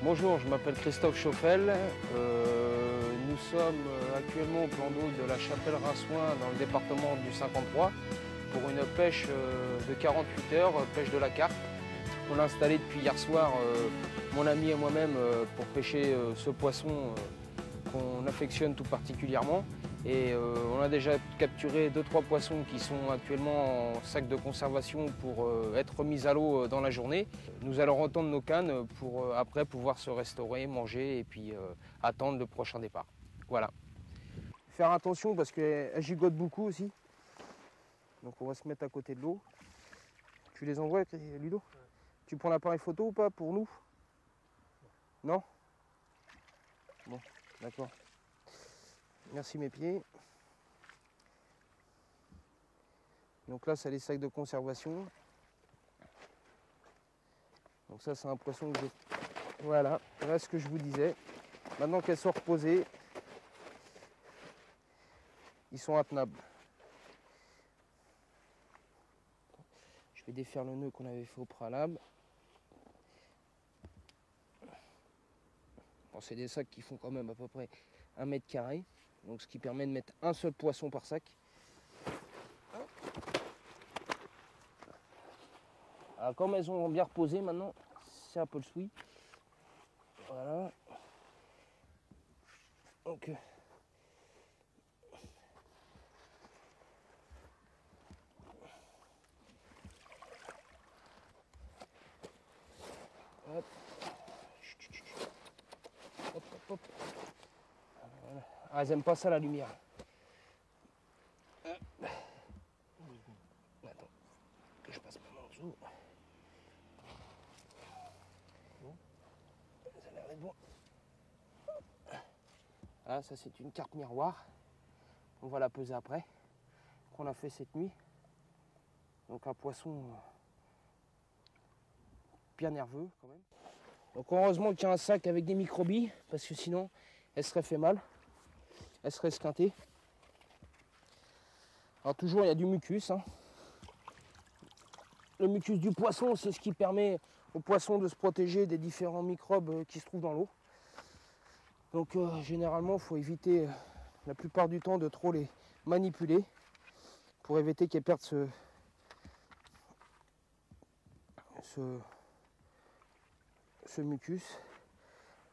Bonjour, je m'appelle Christophe Chauffel. Nous sommes actuellement au plan d'eau de la Chapelle-Rinsoin dans le département du 53 pour une pêche de 48 heures, pêche de la carpe. On l'a installé depuis hier soir, mon ami et moi-même, pour pêcher ce poisson qu'on affectionne tout particulièrement. Et on a déjà capturé 2-3 poissons qui sont actuellement en sac de conservation pour être mis à l'eau dans la journée. Nous allons retendre nos cannes pour après pouvoir se restaurer, manger et puis attendre le prochain départ. Voilà. Faire attention parce qu'elles gigotent beaucoup aussi. Donc on va se mettre à côté de l'eau. Tu les envoies, Ludo? Ouais. Tu prends l'appareil photo ou pas pour nous? Non? Bon, d'accord. Merci mes pieds. Donc là, c'est les sacs de conservation. Donc ça, c'est un poisson que j'ai... Voilà, voilà ce que je vous disais. Maintenant qu'elles sont reposées, ils sont intenables. Je vais défaire le nœud qu'on avait fait au préalable. Bon, c'est des sacs qui font quand même à peu près 1 mètre carré. Donc ce qui permet de mettre un seul poisson par sac. Alors comme elles ont bien reposé maintenant, c'est un peu le sweep. Voilà. Donc hop. Hop, hop, hop. Voilà. Ah, elles aiment pas ça la lumière. Attends, que je passe ma main en dessous. Bon. Ça a l'air d'être bon. Ah, ça c'est une carpe miroir. On va la peser après. Qu'on a fait cette nuit. Donc un poisson bien nerveux quand même. Donc heureusement qu'il y a un sac avec des microbilles, parce que sinon elle serait fait mal. Elle serait esquintée. Alors toujours il y a du mucus. Hein. Le mucus du poisson, c'est ce qui permet au poisson de se protéger des différents microbes qui se trouvent dans l'eau. Donc généralement il faut éviter la plupart du temps de trop les manipuler pour éviter qu'elles perdent ce mucus.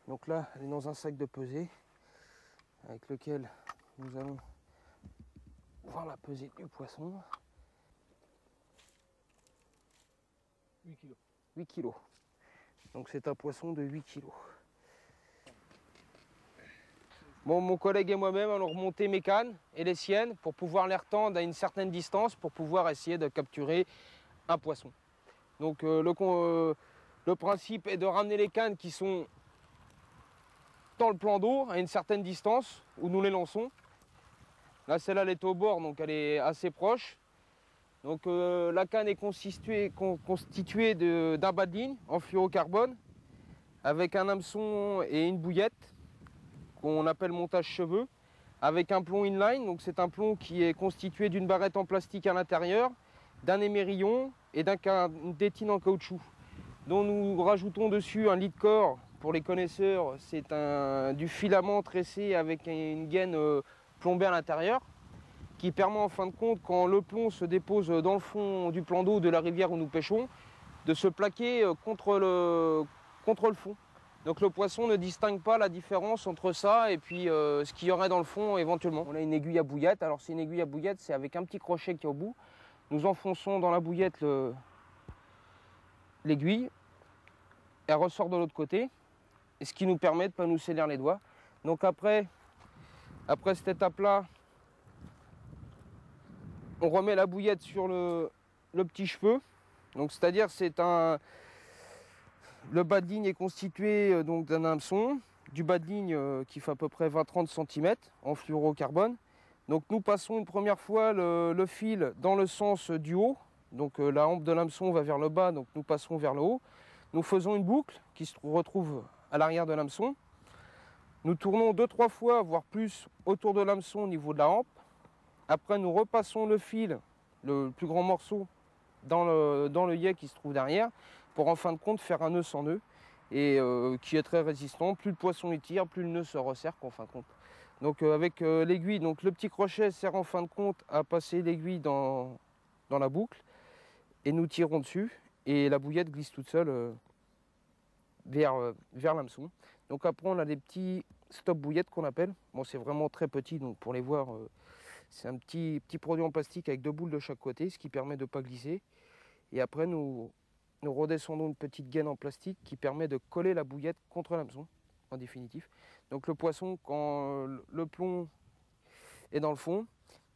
Donc là elle est dans un sac de pesée avec lequel nous allons voir la pesée du poisson. 8 kg. 8 kg. Donc c'est un poisson de 8 kg. Bon, mon collègue et moi-même allons remonter mes cannes et les siennes pour pouvoir les retendre à une certaine distance pour pouvoir essayer de capturer un poisson. Donc le principe est de ramener les cannes qui sont dans le plan d'eau à une certaine distance où nous les lançons. Là, celle-là, elle est au bord, donc elle est assez proche. Donc la canne est constituée d'un bas de ligne en fluorocarbone avec un hameçon et une bouillette qu'on appelle montage cheveux avec un plomb inline. Donc c'est un plomb qui est constitué d'une barrette en plastique à l'intérieur, d'un émerillon et d'une tétine en caoutchouc dont nous rajoutons dessus un lit de corps. Pour les connaisseurs, c'est du filament tressé avec une gaine plombée à l'intérieur qui permet en fin de compte, quand le plomb se dépose dans le fond du plan d'eau de la rivière où nous pêchons, de se plaquer contre le fond. Donc le poisson ne distingue pas la différence entre ça et puis ce qu'il y aurait dans le fond éventuellement. On a une aiguille à bouillette. Alors c'est une aiguille à bouillette, c'est avec un petit crochet qui est au bout. Nous enfonçons dans la bouillette l'aiguille. Elle ressort de l'autre côté, et ce qui nous permet de ne pas nous salir les doigts. Donc après cette étape-là, on remet la bouillette sur le petit cheveu. Donc c'est-à-dire le bas de ligne est constitué donc d'un hameçon, du bas de ligne qui fait à peu près 20-30 cm en fluorocarbone. Donc nous passons une première fois le fil dans le sens du haut. Donc la hampe de l'hameçon va vers le bas, donc nous passons vers le haut. Nous faisons une boucle qui se retrouve à l'arrière de l'hameçon. Nous tournons 2-3 fois, voire plus, autour de l'hameçon au niveau de la hampe. Après, nous repassons le fil, le plus grand morceau, dans le yé qui se trouve derrière, pour en fin de compte faire un nœud sans nœud. et qui est très résistant. Plus le poisson il tire, plus le nœud se resserre en fin de compte. Donc avec l'aiguille, donc le petit crochet sert en fin de compte à passer l'aiguille dans la boucle et nous tirons dessus et la bouillette glisse toute seule vers l'hameçon. Donc après on a des petits stop bouillettes qu'on appelle. Bon, c'est vraiment très petit, donc pour les voir, c'est un petit produit en plastique avec 2 boules de chaque côté, ce qui permet de ne pas glisser. Et après nous redescendons une petite gaine en plastique qui permet de coller la bouillette contre l'hameçon, en définitif. Donc le poisson, quand le plomb est dans le fond,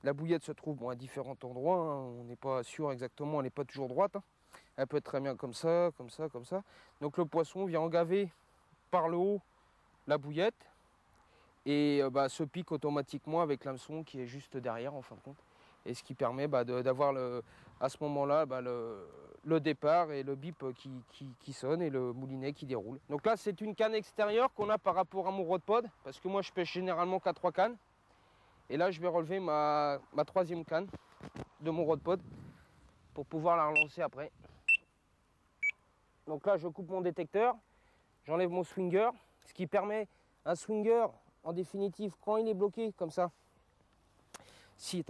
la bouillette se trouve à différents endroits, hein. On n'est pas sûr exactement, elle n'est pas toujours droite, hein. Elle peut être très bien comme ça, comme ça, comme ça. Donc le poisson vient engaver par le haut la bouillette et se pique automatiquement avec l'hameçon qui est juste derrière en fin de compte. Et ce qui permet d'avoir à ce moment-là le départ et le bip qui sonne et le moulinet qui déroule. Donc là c'est une canne extérieure qu'on a par rapport à mon rod pod, parce que moi je pêche généralement qu'à 3 cannes. Et là je vais relever ma 3e canne de mon rod pod pour pouvoir la relancer après. Donc là je coupe mon détecteur, j'enlève mon swinger, ce qui permet un swinger en définitive quand il est bloqué comme ça. Si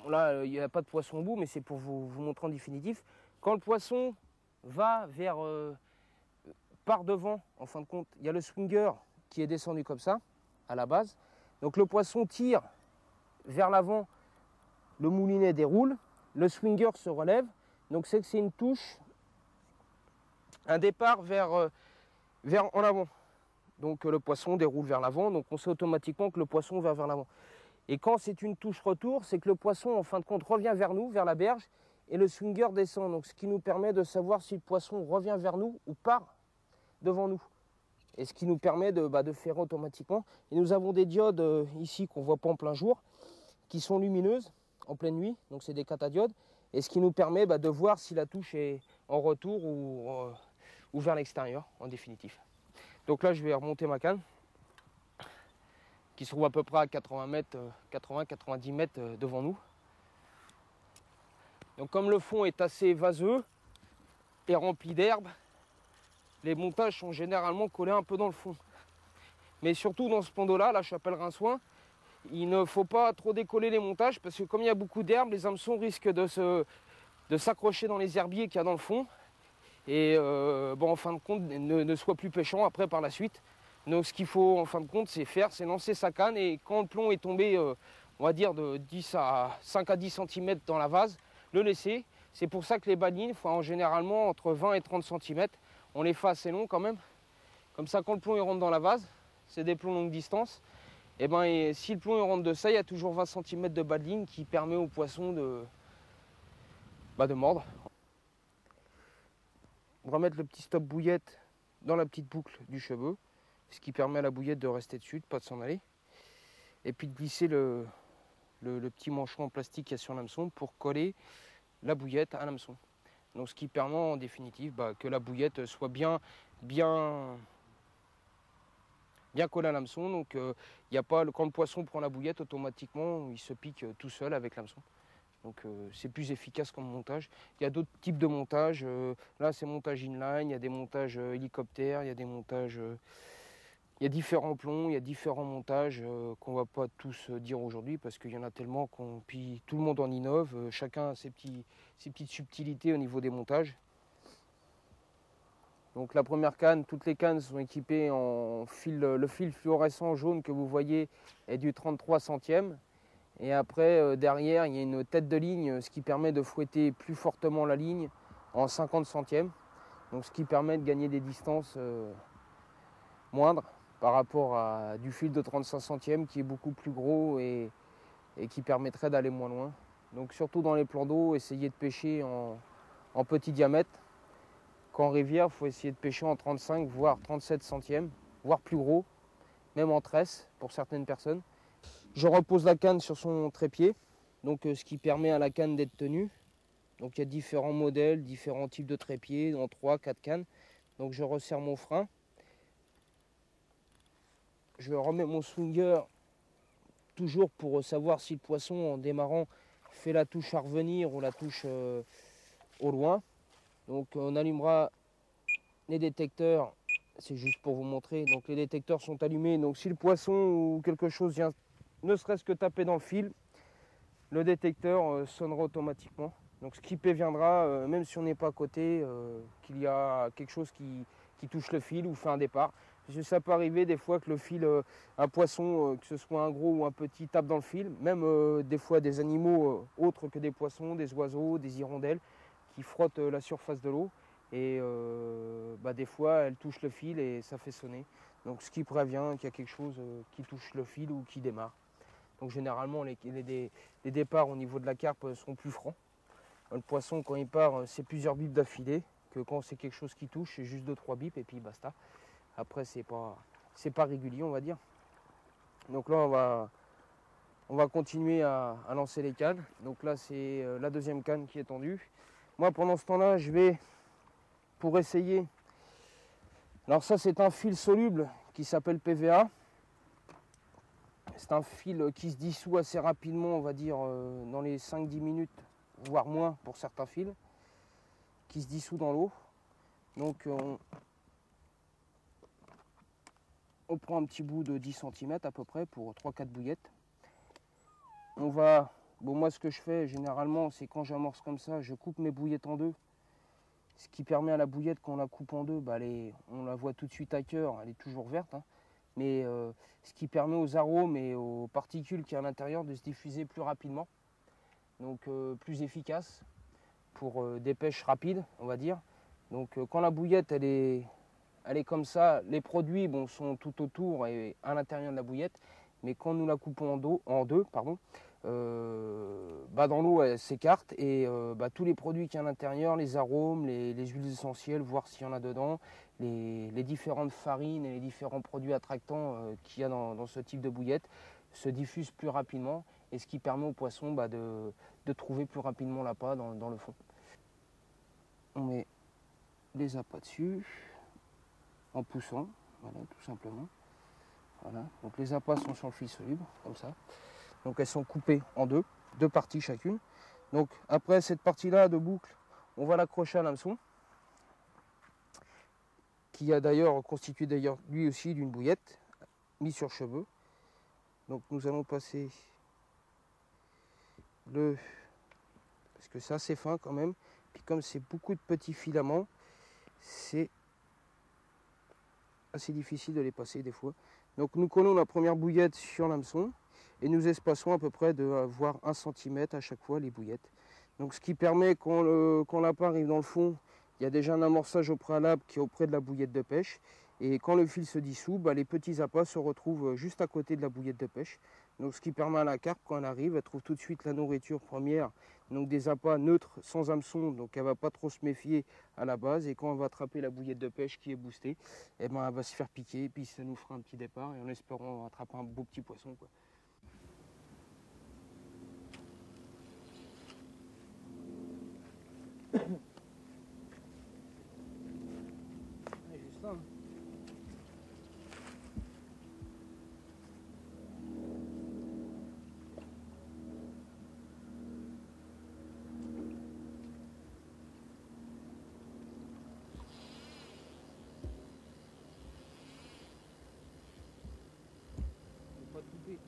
là il n'y a pas de poisson au bout, mais c'est pour vous montrer en définitif. Quand le poisson va vers par devant, en fin de compte, il y a le swinger qui est descendu comme ça à la base. Donc le poisson tire vers l'avant, le moulinet déroule, le swinger se relève. Donc c'est que c'est une touche, un départ vers en avant. Donc le poisson déroule vers l'avant, donc on sait automatiquement que le poisson va vers l'avant. Et quand c'est une touche retour, c'est que le poisson en fin de compte revient vers nous, vers la berge, et le swinger descend. Donc ce qui nous permet de savoir si le poisson revient vers nous ou part devant nous. Et ce qui nous permet de faire automatiquement. Et nous avons des diodes ici qu'on ne voit pas en plein jour, qui sont lumineuses en pleine nuit, donc c'est des catadiodes. Et ce qui nous permet de voir si la touche est en retour ou vers l'extérieur en définitive. Donc là je vais remonter ma canne, qui se trouve à peu près à 80-90 mètres devant nous. Donc comme le fond est assez vaseux et rempli d'herbe, les montages sont généralement collés un peu dans le fond. Mais surtout dans ce pont d'eau là, la chapelle Rinçoin, il ne faut pas trop décoller les montages parce que comme il y a beaucoup d'herbe, les hameçons risquent de s'accrocher dans les herbiers qu'il y a dans le fond et en fin de compte ne soient plus pêchants après par la suite. Donc ce qu'il faut en fin de compte c'est lancer sa canne et quand le plomb est tombé on va dire de 5 à 10 cm dans la vase, le laisser. C'est pour ça que les balines font généralement entre 20 et 30 cm. On les fait assez longs quand même. Comme ça quand le plomb il rentre dans la vase, c'est des plombs longue distance. Et si le plomb il rentre de ça, il y a toujours 20 cm de bas de ligne qui permet au poisson de mordre. On va mettre le petit stop bouillette dans la petite boucle du cheveu, ce qui permet à la bouillette de rester dessus, de ne pas s'en aller. Et puis de glisser le petit manchon en plastique qu'il y a sur l'hameçon pour coller la bouillette à l'hameçon. Donc ce qui permet en définitive que la bouillette soit bien collée à l'hameçon. Donc y a pas, quand le poisson prend la bouillette, automatiquement il se pique tout seul avec l'hameçon. Donc c'est plus efficace comme montage. Il y a d'autres types de montages. Là c'est montage inline, il y a des montages hélicoptères, il y a des montages... il y a différents plombs, il y a différents montages qu'on ne va pas tous dire aujourd'hui parce qu'il y en a tellement puis tout le monde en innove, chacun a ses petites subtilités au niveau des montages. Donc la première canne, toutes les cannes sont équipées en fil, le fil fluorescent jaune que vous voyez est du 33 centièmes. Et après derrière il y a une tête de ligne, ce qui permet de fouetter plus fortement la ligne en 50 centièmes. Donc ce qui permet de gagner des distances moindres par rapport à du fil de 35 centièmes qui est beaucoup plus gros et qui permettrait d'aller moins loin. Donc surtout dans les plans d'eau, essayez de pêcher en petit diamètre. Qu'en rivière, il faut essayer de pêcher en 35 voire 37 centièmes, voire plus gros, même en tresse pour certaines personnes. Je repose la canne sur son trépied, donc ce qui permet à la canne d'être tenue. Donc il y a différents modèles, différents types de trépieds, en 3-4 cannes. Donc je resserre mon frein. Je remets mon swinger toujours pour savoir si le poisson en démarrant fait la touche à revenir ou la touche au loin. Donc on allumera les détecteurs, c'est juste pour vous montrer, donc les détecteurs sont allumés, donc si le poisson ou quelque chose vient ne serait-ce que taper dans le fil, le détecteur sonnera automatiquement. Donc skipper viendra, même si on n'est pas à côté, qu'il y a quelque chose qui touche le fil ou fait un départ. Parce que ça peut arriver des fois que le fil, un poisson, que ce soit un gros ou un petit, tape dans le fil. Même des fois des animaux autres que des poissons, des oiseaux, des hirondelles, qui frottent la surface de l'eau. Et des fois, elles touchent le fil et ça fait sonner. Donc ce qui prévient qu'il y a quelque chose qui touche le fil ou qui démarre. Donc généralement, les départs au niveau de la carpe seront plus francs. Le poisson, quand il part, c'est plusieurs bips d'affilée. Que quand c'est quelque chose qui touche, c'est juste 2-3 bips et puis basta. Après, c'est pas régulier, on va dire. Donc là, on va continuer à lancer les cannes. Donc là, c'est la deuxième canne qui est tendue. Moi, pendant ce temps-là, je vais, pour essayer... Alors ça, c'est un fil soluble qui s'appelle PVA. C'est un fil qui se dissout assez rapidement, on va dire, dans les 5-10 minutes, voire moins pour certains fils, qui se dissout dans l'eau. Donc on prend un petit bout de 10 cm à peu près pour 3-4 bouillettes. On va, moi ce que je fais généralement, c'est quand j'amorce comme ça, je coupe mes bouillettes en deux. Ce qui permet à la bouillette, quand on la coupe en deux, on la voit tout de suite à cœur, elle est toujours verte. Hein. Mais ce qui permet aux arômes et aux particules qu'il y a à l'intérieur de se diffuser plus rapidement. Donc plus efficace pour des pêches rapides, on va dire. Donc quand la bouillette elle est comme ça, les produits sont tout autour et à l'intérieur de la bouillette. Mais quand nous la coupons en deux, dans l'eau elle s'écarte et tous les produits qu'il y a à l'intérieur, les arômes, les huiles essentielles, voir s'il y en a dedans, les différentes farines et les différents produits attractants qu'il y a dans ce type de bouillette se diffusent plus rapidement et ce qui permet aux poissons de trouver plus rapidement l'appât dans le fond. On met les appâts dessus en poussant, voilà, tout simplement. Voilà. Donc les appâts sont sur le fil soluble, comme ça. Donc elles sont coupées en deux parties chacune. Donc après cette partie-là de boucle, on va l'accrocher à l'hameçon, qui a d'ailleurs constitué lui aussi d'une bouillette, mis sur cheveux. Donc nous allons passer parce que c'est assez fin quand même, puis comme c'est beaucoup de petits filaments, c'est assez difficile de les passer des fois. Donc nous collons la première bouillette sur l'hameçon et nous espaçons à peu près de voir 1 cm à chaque fois les bouillettes. Donc ce qui permet quand l'appât arrive dans le fond, il y a déjà un amorçage au préalable qui est auprès de la bouillette de pêche. Et quand le fil se dissout, les petits appâts se retrouvent juste à côté de la bouillette de pêche. Donc ce qui permet à la carpe, quand elle arrive, elle trouve tout de suite la nourriture première, donc des appâts neutres sans hameçon, donc elle ne va pas trop se méfier à la base. Et quand elle va attraper la bouillette de pêche qui est boostée, elle va se faire piquer, et puis ça nous fera un petit départ, et en espérant attraper un beau petit poisson, quoi. Juste là, hein. Pas de couper.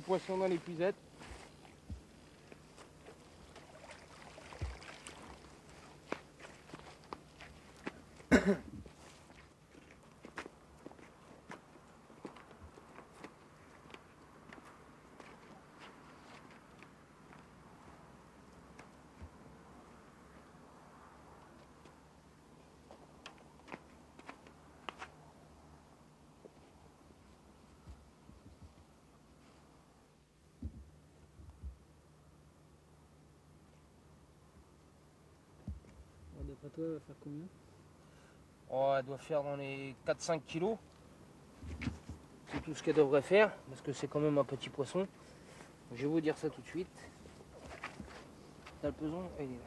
poissons dans l'épuisette. D'après toi, elle va faire combien? Oh, elle doit faire dans les 4-5 kilos. C'est tout ce qu'elle devrait faire, parce que c'est quand même un petit poisson. Je vais vous dire ça tout de suite. T'as le pesant? Il est là.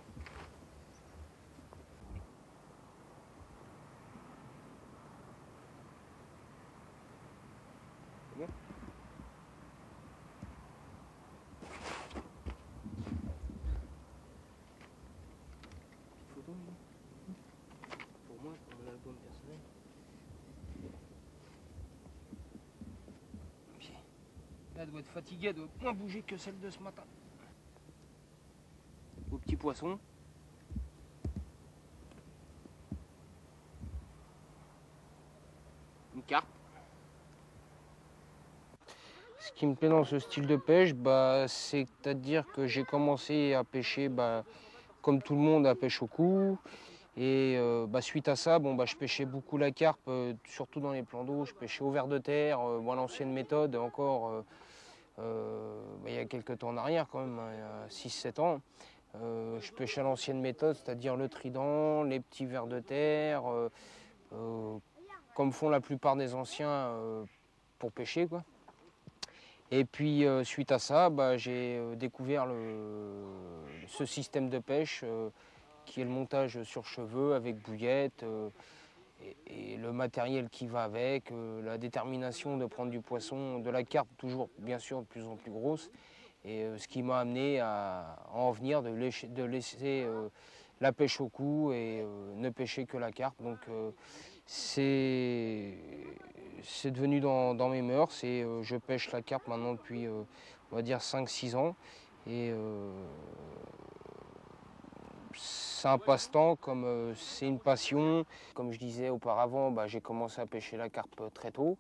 C'est bon? Photo, pour moi, pour mon album personnel. Ok. Là, elle doit être fatiguée, elle doit moins bouger que celle de ce matin. Au petit poisson. Une carpe. Ce qui me plaît dans ce style de pêche, c'est-à-dire que j'ai commencé à pêcher comme tout le monde à pêche au cou. Et suite à ça, je pêchais beaucoup la carpe, surtout dans les plans d'eau. Je pêchais au ver de terre, à l'ancienne méthode, encore il y a quelques temps en arrière quand même, hein, il y a 6-7 ans. Je pêchais à l'ancienne méthode, c'est-à-dire le trident, les petits vers de terre, comme font la plupart des anciens pour pêcher, quoi. Et puis suite à ça, j'ai découvert ce système de pêche qui est le montage sur cheveux avec bouillette et le matériel qui va avec, la détermination de prendre du poisson, de la carpe toujours bien sûr de plus en plus grosse. Et ce qui m'a amené à en venir de laisser la pêche au cou et ne pêcher que la carpe. Donc c'est devenu dans mes mœurs et je pêche la carpe maintenant depuis on va dire 5-6 ans. Et c'est un passe-temps comme c'est une passion. Comme je disais auparavant, j'ai commencé à pêcher la carpe très tôt,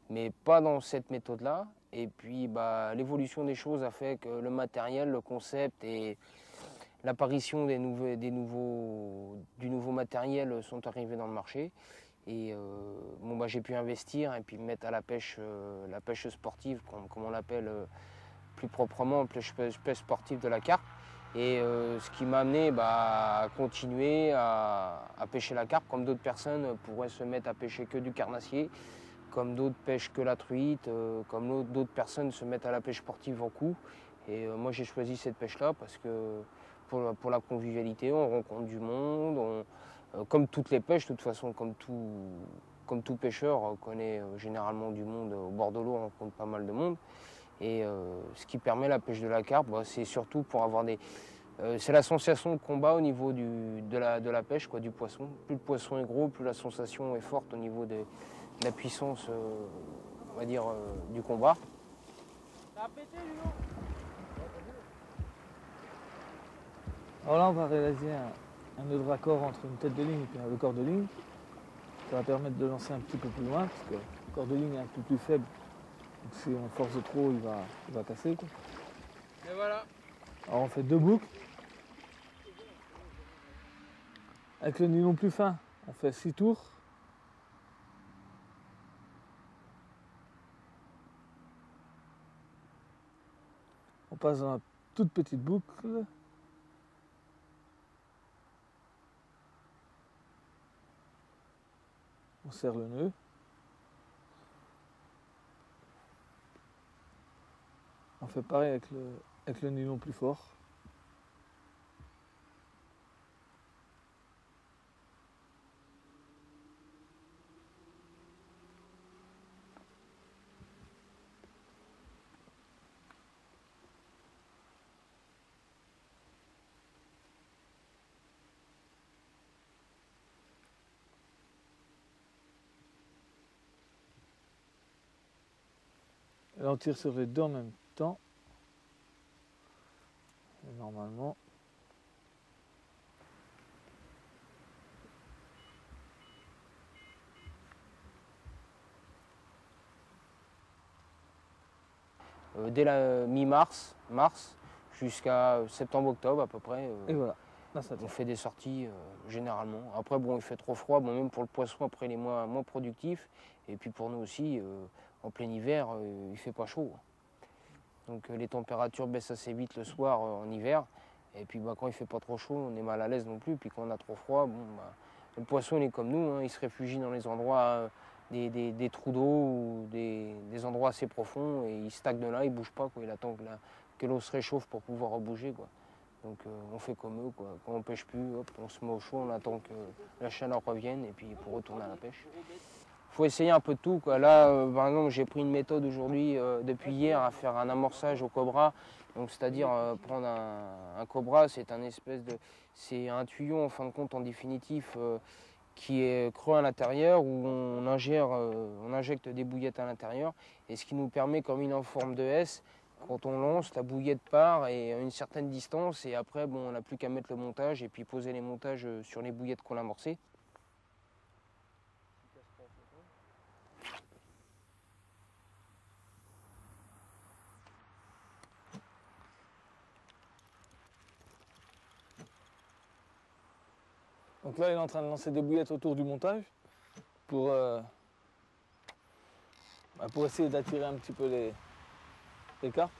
mais pas dans cette méthode-là. Et puis l'évolution des choses a fait que le matériel, le concept et l'apparition du nouveau matériel sont arrivés dans le marché. Et j'ai pu investir et puis me mettre à la pêche sportive, comme on l'appelle plus proprement, pêche sportive de la carpe. Et ce qui m'a amené à continuer à pêcher la carpe, comme d'autres personnes pourraient se mettre à pêcher que du carnassier, comme d'autres pêchent que la truite, comme d'autres personnes se mettent à la pêche sportive en coup. Et moi j'ai choisi cette pêche-là parce que pour la convivialité, on rencontre du monde, comme toutes les pêches, de toute façon, comme tout pêcheur, on connaît généralement du monde au bord de l'eau, on rencontre pas mal de monde. Et ce qui permet la pêche de la carpe, c'est surtout pour avoir c'est la sensation de combat au niveau de la pêche, quoi, du poisson. Plus le poisson est gros, plus la sensation est forte au niveau de la puissance, on va dire, du combat. Ça a pété, Julien. Alors là, on va réaliser un nœud de raccord entre une tête de ligne et le corps de ligne. Ça va permettre de lancer un petit peu plus loin, parce que le corps de ligne est un peu plus faible. Donc si on force trop, il va casser, quoi. Et voilà. Alors on fait 2 boucles. Avec le nylon plus fin, on fait 6 tours. On passe dans la toute petite boucle. On serre le nœud. On fait pareil avec le nylon plus fort. Et là, on tire sur les deux en même temps. Et normalement. Dès la mi-mars, jusqu'à septembre-octobre à peu près. Et voilà. Là, ça On tient. fait des sorties généralement. Après, bon, il fait trop froid, bon, même pour le poisson, après, il est moins productif. Et puis pour nous aussi, en plein hiver, il fait pas chaud. Donc les températures baissent assez vite le soir en hiver. Et puis quand il fait pas trop chaud, on est mal à l'aise non plus. Puis quand on a trop froid, bon, le poisson, il est comme nous, hein, il se réfugie dans les endroits, des trous d'eau ou des endroits assez profonds. Et il stagne là, il bouge pas, quoi. Il attend que l'eau se réchauffe pour pouvoir rebouger, quoi. Donc on fait comme eux, quoi. Quand on pêche plus, hop, on se met au chaud, on attend que la chaleur revienne et puis pour retourner à la pêche. Il faut essayer un peu de tout, quoi. Là, par exemple, j'ai pris une méthode aujourd'hui, depuis hier, à faire un amorçage au cobra. Donc c'est-à-dire prendre un cobra, c'est un tuyau en fin de compte en définitif qui est creux à l'intérieur où on injecte des bouillettes à l'intérieur et ce qui nous permet, comme il est en forme de S, quand on lance, la bouillette part et à une certaine distance et après bon, on n'a plus qu'à mettre le montage et puis poser les montages sur les bouillettes qu'on a amorcées. Donc là, il est en train de lancer des bouillettes autour du montage pour essayer d'attirer un petit peu les carpes.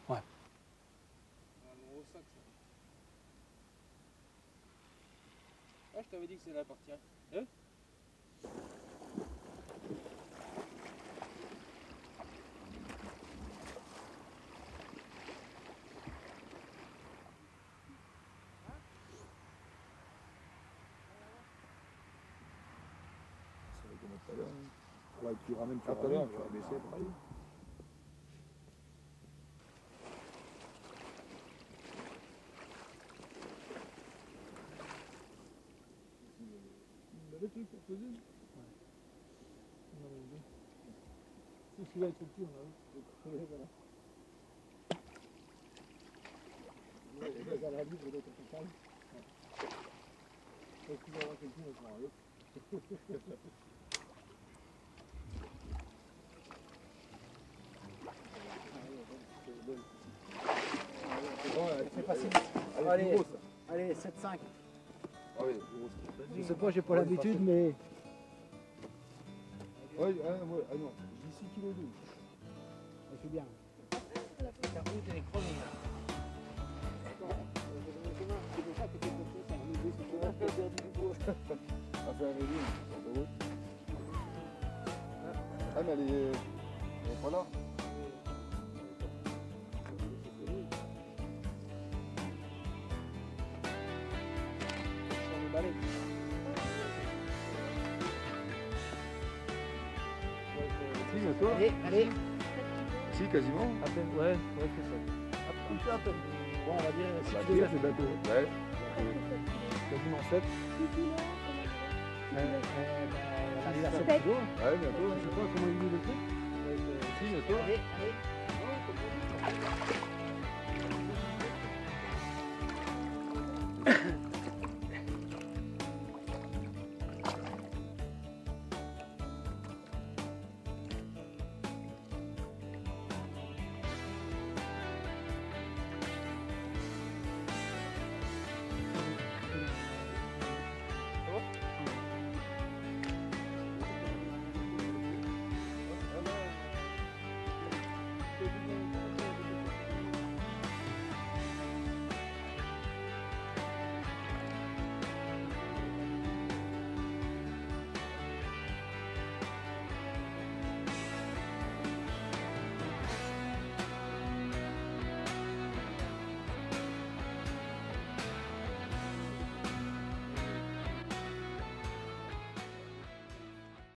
Ouais. Ah, je t'avais dit que c'est la partie 1. Ouais, tu ramènes tout à l'heure, tu vas baisser pareil. Vous avez truc pour poser? Ouais. Si celui-là est trop petit, on a voilà. Ouais, il y a la livre d'autres comme ça. Est-ce qu'il va y avoir quelqu'un qui va prendre un autre? C'est facile. Allez, Allez, 7,5. Ah oui, Je sais pas, j'ai pas l'habitude, mais. ouais, ah non, j'ai 6 kg de. Je suis bien. On va faire un régime, sur la route. Ah mais elle est pas là. Si, mais toi? Allez. Si, quasiment. À peine, ouais, c'est ça. Un peu à peine. Bon, on va dire Bah, 6 kg. c'est bientôt. Ouais. Quasiment 7. On arrive à 7 Ouais, kg. bientôt. Je sais pas comment il dit le truc. Si, mais toi? Allez, allez.